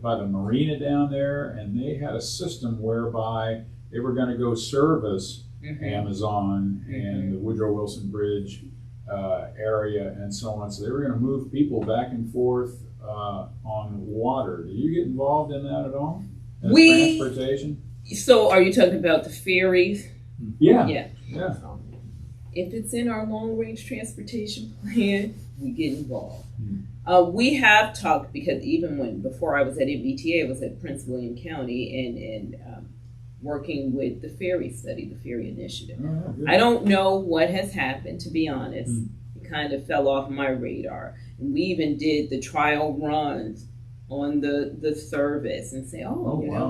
by the marina down there, and they had a system whereby they were going to go service Amazon and the Woodrow Wilson Bridge area and so on. So they were going to move people back and forth on water. Do you get involved in that at all? Transportation? So are you talking about the ferries? Yeah. If it's in our long-range transportation plan, we get involved. We have talked, because even before I was at MBTA, I was at Prince William County and working with the ferry study, the ferry initiative. I don't know what has happened, to be honest. It kind of fell off my radar. And we even did the trial runs on the service and say,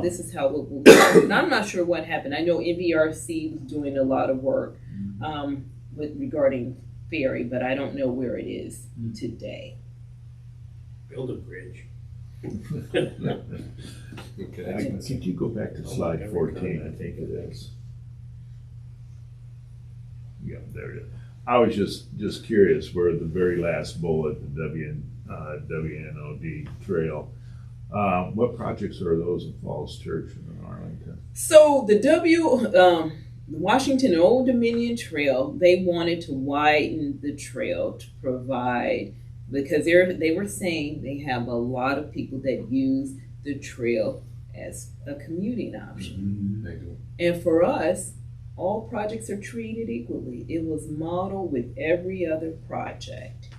this is how it will go. And I'm not sure what happened. I know NVRC was doing a lot of work regarding ferry, but I don't know where it is today. Build a bridge. Okay. Could you go back to slide 14? I think it is. Yeah, there it is. I was just curious where the very last bullet, the WNOD trail. What projects are those in Falls Church and in Arlington? So the Washington Old Dominion Trail, they wanted to widen the trail to provide, because they were saying they have a lot of people that use the trail as a commuting option. They do. And for us, all projects are treated equally. It was modeled with every other project.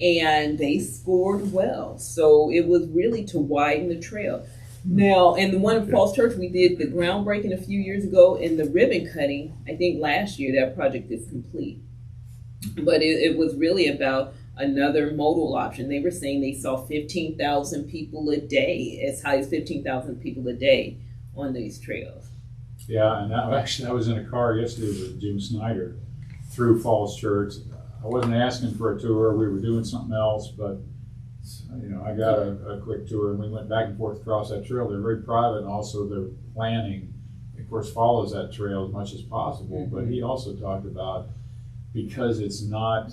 And they scored well. So it was really to widen the trail. Now, and the one in Falls Church, we did the groundbreaking a few years ago, and the ribbon cutting, I think last year, that project is complete. But it was really about another modal option. They were saying they saw 15,000 people a day, as high as 15,000 people a day on these trails. Yeah, and I was in a car yesterday with Jim Snyder through Falls Church. I wasn't asking for a tour. We were doing something else, but I got a quick tour, and we went back and forth across that trail. They're very private, and also they're planning of course, follows that trail as much as possible, but he also talked about, because it's not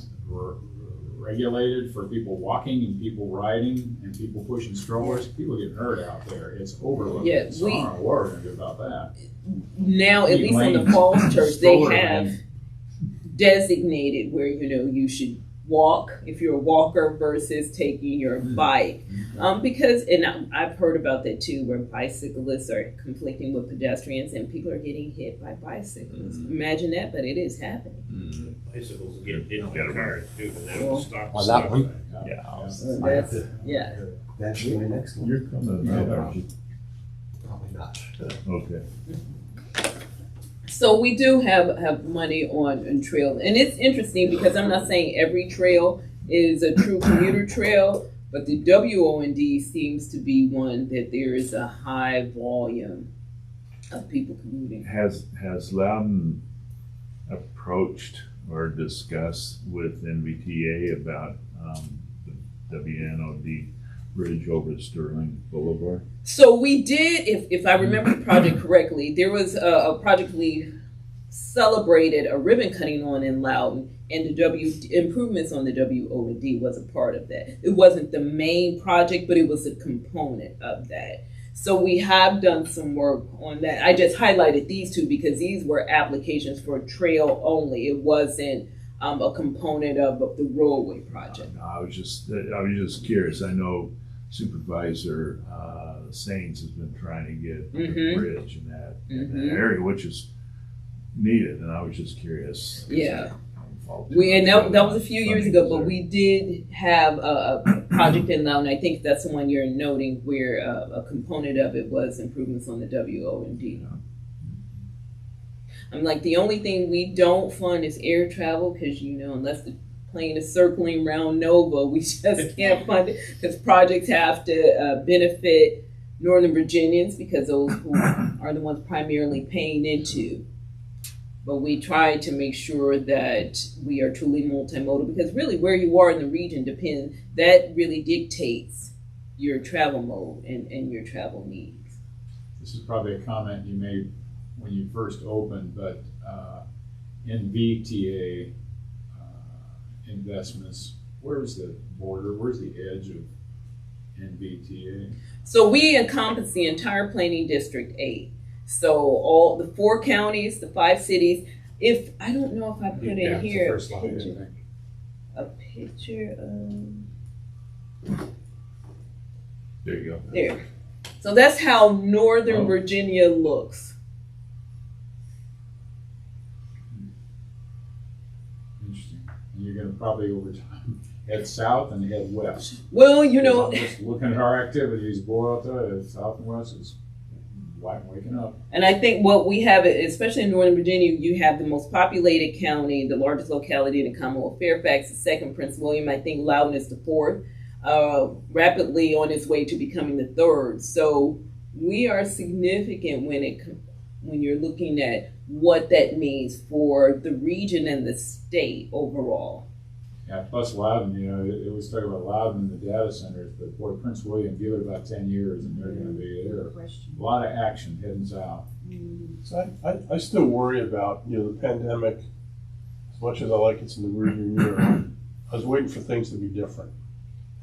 regulated for people walking and people riding and people pushing strollers, people get hurt out there. It's overloaded. Yeah, So I don't know what we're gonna do about that. Now, at least on the Lanes, Falls Church, they stroller have lane. designated where, you should walk if you're a walker versus taking your bike. Because, and I've heard about that too, where bicyclists are conflicting with pedestrians and people are getting hit by bicyclists. Imagine that, but it is happening. Bicycles get hit by cars too, and then Well, stop. On that one? Yeah. So that's, yeah. That's the next one. You're coming up, aren't you? Probably not. Okay. So we do have money on trail, and it's interesting because I'm not saying every trail is a true commuter trail, but the WOND seems to be one that there is a high volume of people commuting. Has Loudon approached or discussed with NVTA about the WNOD bridge over Sterling Boulevard? So we did, if I remember the project correctly, there was a project we celebrated a ribbon cutting on in Loudon, and the improvements on the WOD was a part of that. It wasn't the main project, but it was a component of that. So we have done some work on that. I just highlighted these two because these were applications for trail only. It wasn't a component of the roadway project. No, I was just curious. I know Supervisor Saines has been trying to get the bridge in that area, which is needed, and I was just curious. Yeah. That was a few years ago, but we did have a project in Loudon. I think that's the one you're noting where a component of it was improvements on the WOND. I'm like, the only thing we don't fund is air travel because, unless the plane is circling around Nova, we just can't fund it because projects have to benefit Northern Virginians because those who are the ones primarily paying into. But we try to make sure that we are truly multimodal because really where you are in the region that really dictates your travel mode and your travel needs. This is probably a comment you made when you first opened, but in VTA investments, where's the border? Where's the edge of NVTA? So we encompass the entire planning district 8. So all the 4 counties, the 5 cities. If I don't know if I put Yeah, in it's the here first slide, I think. a picture of There you go. there. So that's how Northern Virginia looks. Interesting. And you're gonna probably over time head south and head west. Well, I'm just looking at our activities, boy, I'll tell you, south and west is waking up. and I think what we have, especially in Northern Virginia, you have the most populated county, the largest locality in the Commonwealth, Fairfax, the second, Prince William. I think Loudon is the 4th, rapidly on its way to becoming the 3rd. So we are significant when you're looking at what that means for the region and the state overall. Yeah, plus Loudon, it was talking about Loudon and the data centers, but boy, Prince William, give it about 10 years and they're gonna be there. A lot of action heading south. So I still worry about, the pandemic, as much as I like it's in the rearview mirror. I was waiting for things to be different.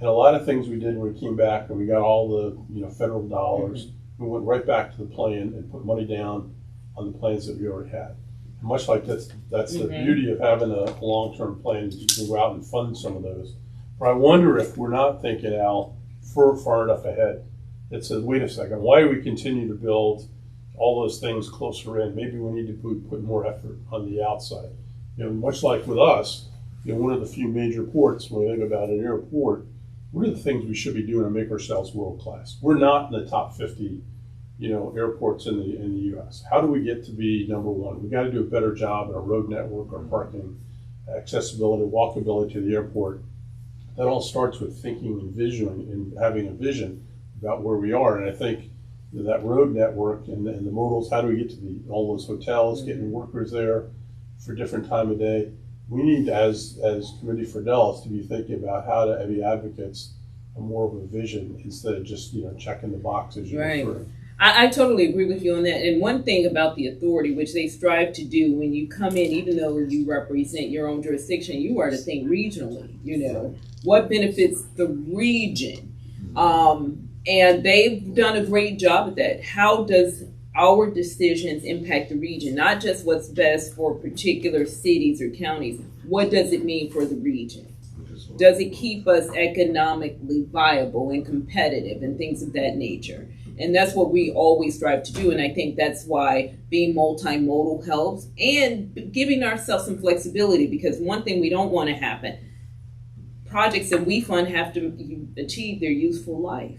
And a lot of things we did when we came back and we got all the, federal dollars, we went right back to the plan and put money down on the plans that we already had. And much like that's the beauty of having a long-term plan, you can go out and fund some of those. But I wonder if we're not thinking, Al, far enough ahead. It says, wait a second, why do we continue to build all those things closer in? Maybe we need to put more effort on the outside. Much like with us, one of the few major ports, when we think about an airport, what are the things we should be doing to make ourselves world-class? We're not in the top 50, airports in the U.S. How do we get to be number 1? We got to do a better job in our road network, our parking, accessibility, walkability to the airport. That all starts with thinking and visioning and having a vision about where we are. And I think that road network and the modals, how do we get to all those hotels, getting workers there for different time of day? We need, as Committee for Dallas, to be thinking about how to be advocates of more of a vision instead of just checking the boxes you're through. I totally agree with you on that. And one thing about the authority, which they strive to do when you come in, even though you represent your own jurisdiction, you are to think regionally, what benefits the region. And they've done a great job at that. How does our decisions impact the region? Not just what's best for particular cities or counties. What does it mean for the region? Does it keep us economically viable and competitive and things of that nature? And that's what we always strive to do. And I think that's why being multimodal helps and giving ourselves some flexibility, because one thing we don't want to happen, projects that we fund have to achieve their useful life.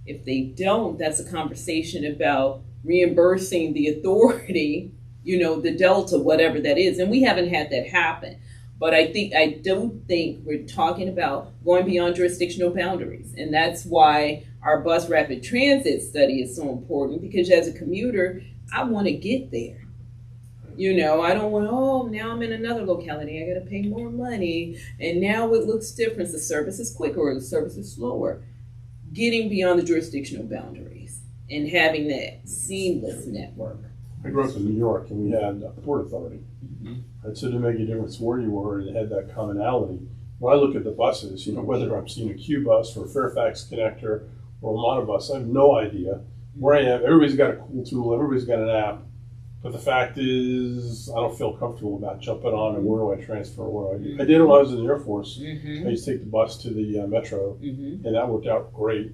If they don't, that's a conversation about reimbursing the authority, the delta, whatever that is. And we haven't had that happen. But I don't think we're talking about going beyond jurisdictional boundaries. And that's why our bus rapid transit study is so important, because as a commuter, I want to get there. I don't want, now I'm in another locality, I got to pay more money, and now it looks different. The service is quicker or the service is slower. Getting beyond the jurisdictional boundaries and having that seamless network. I grew up in New York, and we had a Port Authority. And so to make a difference where you were, and it had that commonality. When I look at the buses, whether I'm seeing a Q bus or a Fairfax Connector or a monobus, I have no idea where I am. Everybody's got a cool tool, everybody's got an app. But the fact is, I don't feel comfortable about jumping on and where do I transfer, what do I do? I did it when I was in the Air Force. I used to take the bus to the Metro, and that worked out great.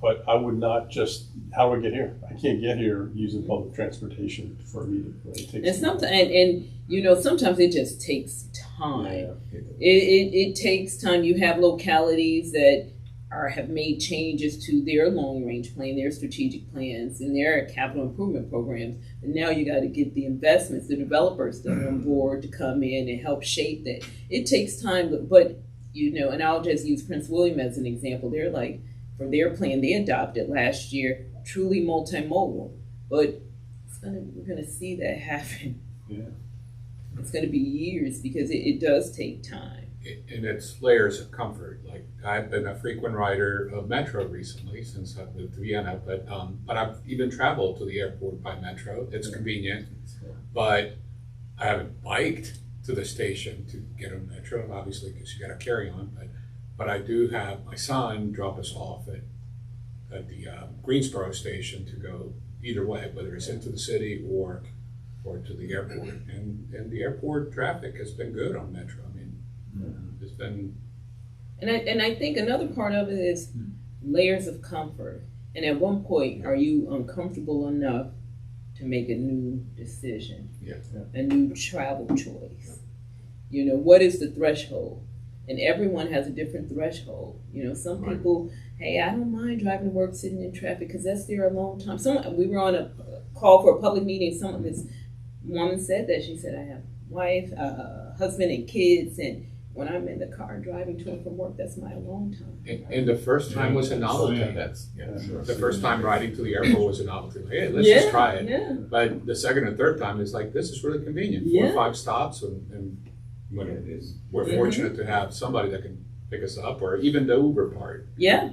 But I would not just, how do I get here? I can't get here using public transportation for a meeting. And sometimes it just takes time. Yeah. It takes time. You have localities that have made changes to their long range plan, their strategic plans, and their capital improvement programs. And now you got to get the investments, the developers that are on board to come in and help shape that. It takes time, but and I'll just use Prince William as an example. They're like, for their plan they adopted last year, truly multimodal. But we're going to see that happen. Yeah. It's going to be years because it does take time. And it's layers of comfort. Like, I've been a frequent rider of Metro recently since I've moved to Vienna, but I've even traveled to the airport by Metro. It's convenient, but I haven't biked to the station to get on Metro, obviously, because you got to carry on. But I do have my son drop us off at the Greensboro station to go either way, whether it's into the city or to the airport. And the airport traffic has been good on Metro. I mean, it's been. And I think another part of it is layers of comfort. And at one point, are you uncomfortable enough to make a new decision, a new travel choice? What is the threshold? And everyone has a different threshold. Some people, hey, I don't mind driving to work sitting in traffic because that's there a long time. We were on a call for a public meeting. This woman said that. She said, I have wife, husband, and kids, and when I'm in the car driving to and from work, that's my alone time. And the first time was a novelty. The first time riding to the airport was a novelty. Like, hey, let's just try it. Yeah. But the second and third time, it's like, this is really convenient. 4 or 5 stops, and we're fortunate to have somebody that can pick us up, or even the Uber part. Yeah.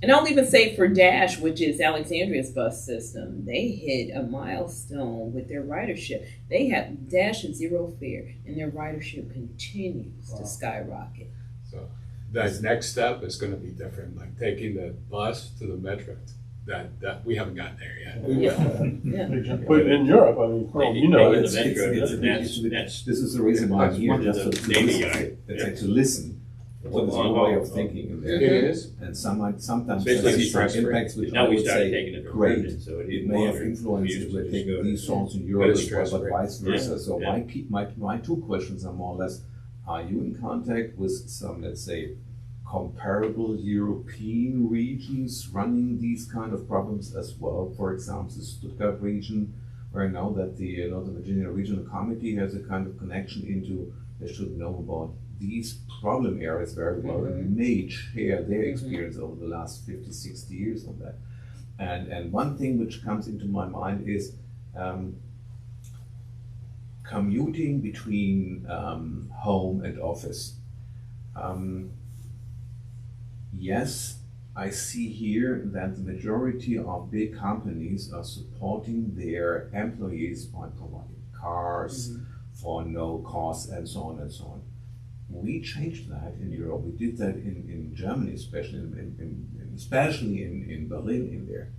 And I'll even say for Dash, which is Alexandria's bus system, they hit a milestone with their ridership. They have Dash at 0 fare, and their ridership continues to skyrocket. So that next step is going to be different, like taking the bus to the Metro. That we haven't gotten there yet. But in Europe, I mean, Carl, this is the reason why I'm here, just to listen. So there's no way of thinking in there. It is. And sometimes Especially there's impacts which now I we would started say taking it for great. granted, so It may have influenced if we're taking these songs in Europe as well, but vice versa. So my 2 questions are more or less, are you in contact with some, let's say, comparable European regions running these kind of problems as well? For example, the Stuttgart region, where I know that the Northern Virginia Regional Committee has a kind of connection into, they should know about these problem areas very well and may share their experience over the last 50, 60 years on that. And one thing which comes into my mind is commuting between home and office. Yes, I see here that the majority of big companies are supporting their employees by providing cars for no cost and so on and so on. We changed that in Europe. We did that in Germany, especially in Berlin. In there,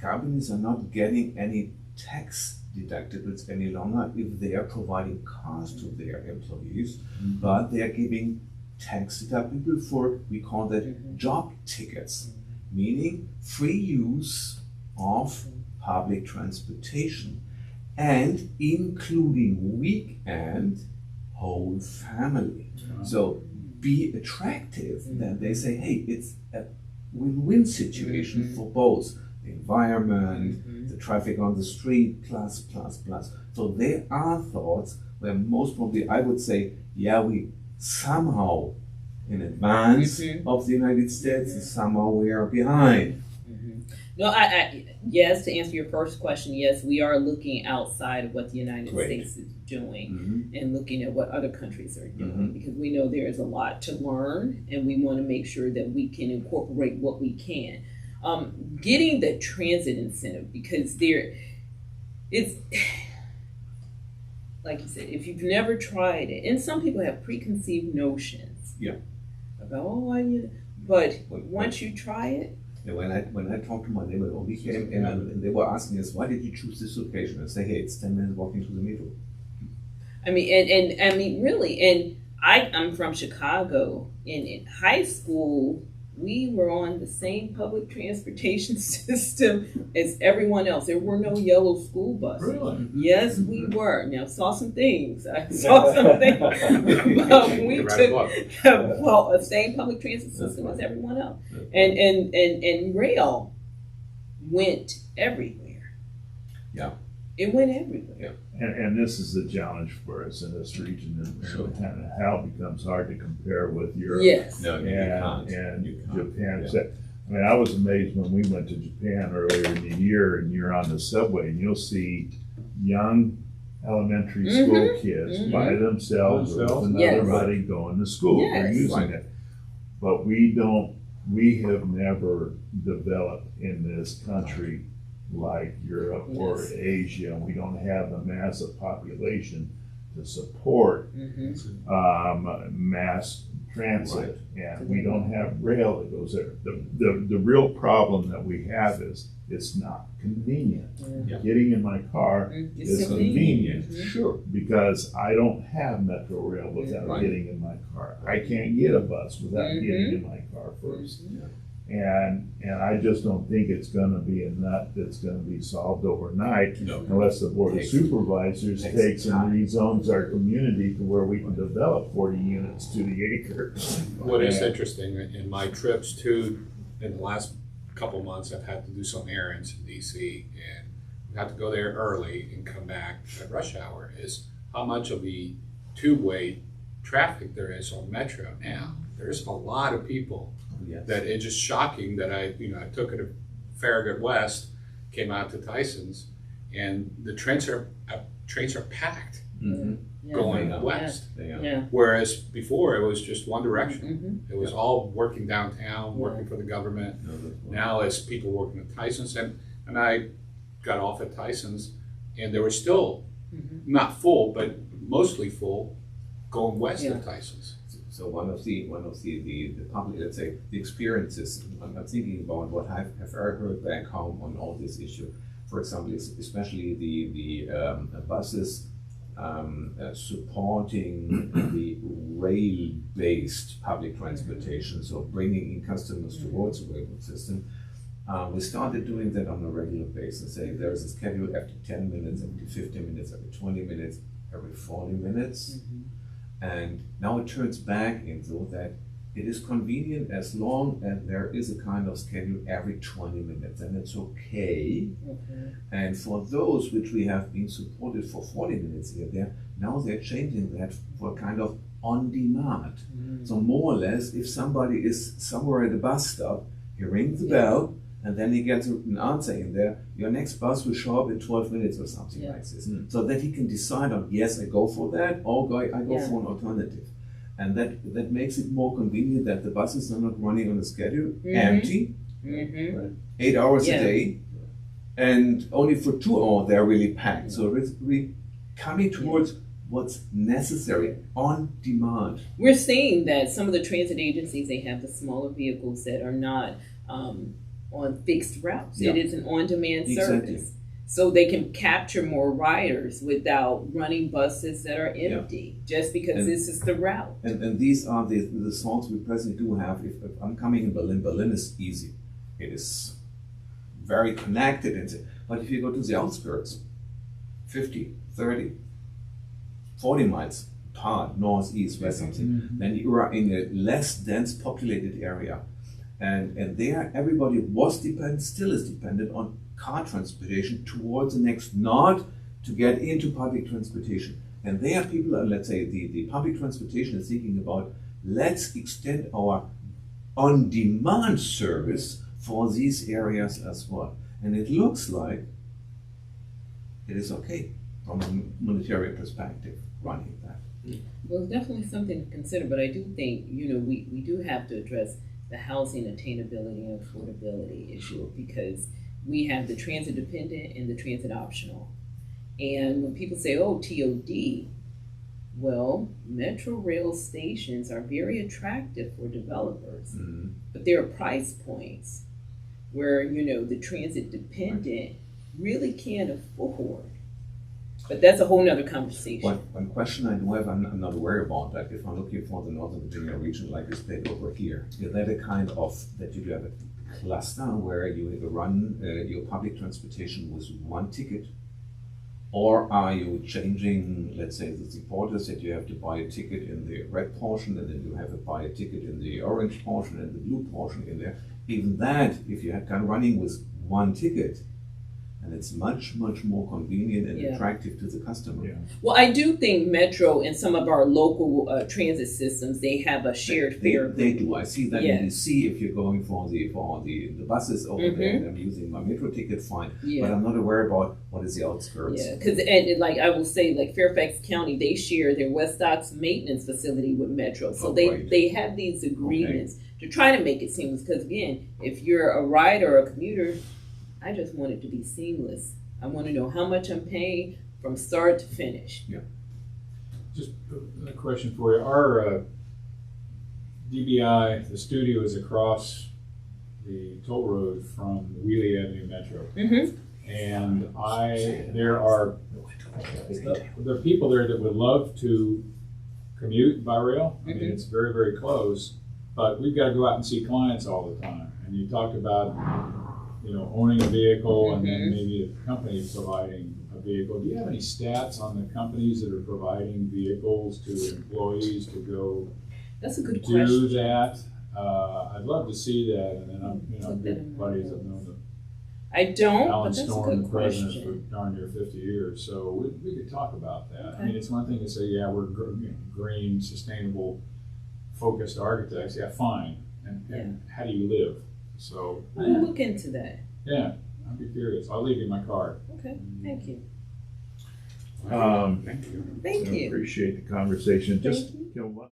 companies are not getting any tax deductibles any longer if they are providing cars to their employees, but they are giving tax deductible for, we call that job tickets, meaning free use of public transportation and including weekend whole family. So be attractive, that they say, hey, it's a win-win situation for both the environment, the traffic on the street, plus. So there are thoughts where most probably I would say, yeah, we somehow in advance of the United States and somehow we are behind. No, I yes, to answer your first question, yes, we are looking outside of what the United States is doing and looking at what other countries are doing because we know there is a lot to learn and we want to make sure that we can incorporate what we can. Getting the transit incentive, because it's like you said, if you've never tried it, and some people have preconceived notions about, but once you try it. And when I talked to my neighbor, we came in and they were asking us, why did you choose this location? I say, hey, it's 10 minutes walking to the metro. I mean, and I mean, really, and I'm from Chicago, and in high school, we were on the same public transportation system as everyone else. There were no yellow school buses. Really? Yes, we were. Now, saw some things. I saw some things. We took the same public transit system as everyone else. And rail went everywhere. Yeah. It went everywhere. Yeah. And this is the challenge for us in this region, and how it becomes hard to compare with Europe. Yes. No, you can't. And You can't. Japan. Yeah. I mean, I was amazed when we went to Japan earlier in the year, and you're on the subway, and you'll see young elementary school kids by themselves or with another buddy going to school. They're using it. But we have never developed in this country like Europe or Asia. We don't have the massive population to support mass transit, and we don't have rail that goes there. The real problem that we have is it's not convenient. Getting in my car is convenient, sure, because I don't have Metro Rail without getting in my car. I can't get a bus without getting in my car first. And I just don't think it's going to be a nut that's going to be solved overnight unless the Board of Supervisors takes and rezones our community to where we can develop 40 units to the acre. What is interesting, in my trips in the last couple months, I've had to do some errands in DC, and we have to go there early and come back at rush hour, is how much of the two-way traffic there is on Metro now. There's a lot of people. That it's just shocking that I took it to Farragut West, came out to Tyson's, and the trains are packed going west. Whereas before it was just one direction. It was all working downtown, working for the government. Now it's people working at Tyson's, and I got off at Tyson's, and they were still not full, but mostly full, going west of Tyson's. So one of the public, let's say, the experiences, I'm thinking about what I've heard back home on all this issue. For example, especially the buses supporting the rail-based public transportation, so bringing in customers towards the railroad system. We started doing that on a regular basis, saying there is a schedule every 10 minutes, every 15 minutes, every 20 minutes, every 40 minutes. And now it turns back into that it is convenient as long as there is a kind of schedule every 20 minutes, and it's okay. And for those which we have been supported for 40 minutes here, now they're changing that for kind of on demand. So more or less, if somebody is somewhere at a bus stop, he rings the bell, and then he gets an answer in there, your next bus will show up in 12 minutes or something like this. So that he can decide on, yes, I go for that, or I go for an alternative. And that makes it more convenient that the buses are not running on a schedule, Mhm. empty, Mm-hmm. 8 hours Yeah. a day, and only for 2 hours they're really packed. So it's really coming towards what's necessary on demand. We're seeing that some of the transit agencies, they have the smaller vehicles that are not on fixed routes. Yeah. It is an on-demand Exactly. service. So they can capture more riders without running buses that are empty, just because And- this is the route. And these are the songs we presently do have. If I'm coming in Berlin is easy. It is very connected. But if you go to the outskirts, 50, 30, 40 miles apart, north, east, west, something, then you are in a less dense populated area. And there everybody was dependent, still is dependent on car transportation towards the next node to get into public transportation. And there people are, let's say, the public transportation is thinking about, let's extend our on-demand service for these areas as well. And it looks like it is okay from a monetary perspective running that. Well, it's definitely something to consider, but I do think, we do have to address the housing attainability and affordability issue, because we have the transit dependent and the transit optional. And when people say, oh, TOD, well, metro rail stations are very attractive for developers, but there are price points where, the transit dependent really can't afford. But that's a whole nother conversation. One question I do have, I'm not aware about that, if I'm looking for the Northern Virginia region like this played over here, is that a kind of, that you have a cluster where you run your public transportation with one ticket? Or are you changing, let's say, the supporters that you have to buy a ticket in the red portion and then you have to buy a ticket in the orange portion and the blue portion in there? Even that, if you had kind of running with one ticket, and it's much, much more convenient and attractive to the customer. Yeah. Well, I do think Metro and some of our local transit systems, they have a shared fare. They do. I see that Yeah. in DC. If you're going for the buses over there, and I'm using my Metro ticket, fine. But I'm not aware about what is the outskirts. Yeah, because like I will say, like Fairfax County, they share their West Docks maintenance facility with Metro, so right. they have these agreements to try to make it seamless. Because again, if you're a rider or a commuter, I just want it to be seamless. I want to know how much I'm paying from start to finish. Just a question for you. Our DBI, the studio is across the toll road from Wheelie Avenue Metro. Mm-hmm. And there are people there that would love to commute by rail. I mean, it's very, very close, but we've got to go out and see clients all the time. And you talked about, owning a vehicle and then maybe a company providing a vehicle. Do you have any stats on the companies that are providing vehicles to employees to go That's a good do question. that? I'd love to see that. And then I'm good buddies. I've known I don't, Alan but that's a Storm, good the president, for question. darn near 50 years. So we could talk about that. Okay. I mean, it's one thing to say, yeah, we're green, sustainable, focused architects. Yeah, fine. And how do you live? So We'll look into that. yeah, I'd be curious. I'll leave you my card. Okay, thank you. Thank you. Thank I you. appreciate the conversation. Thank Just, you.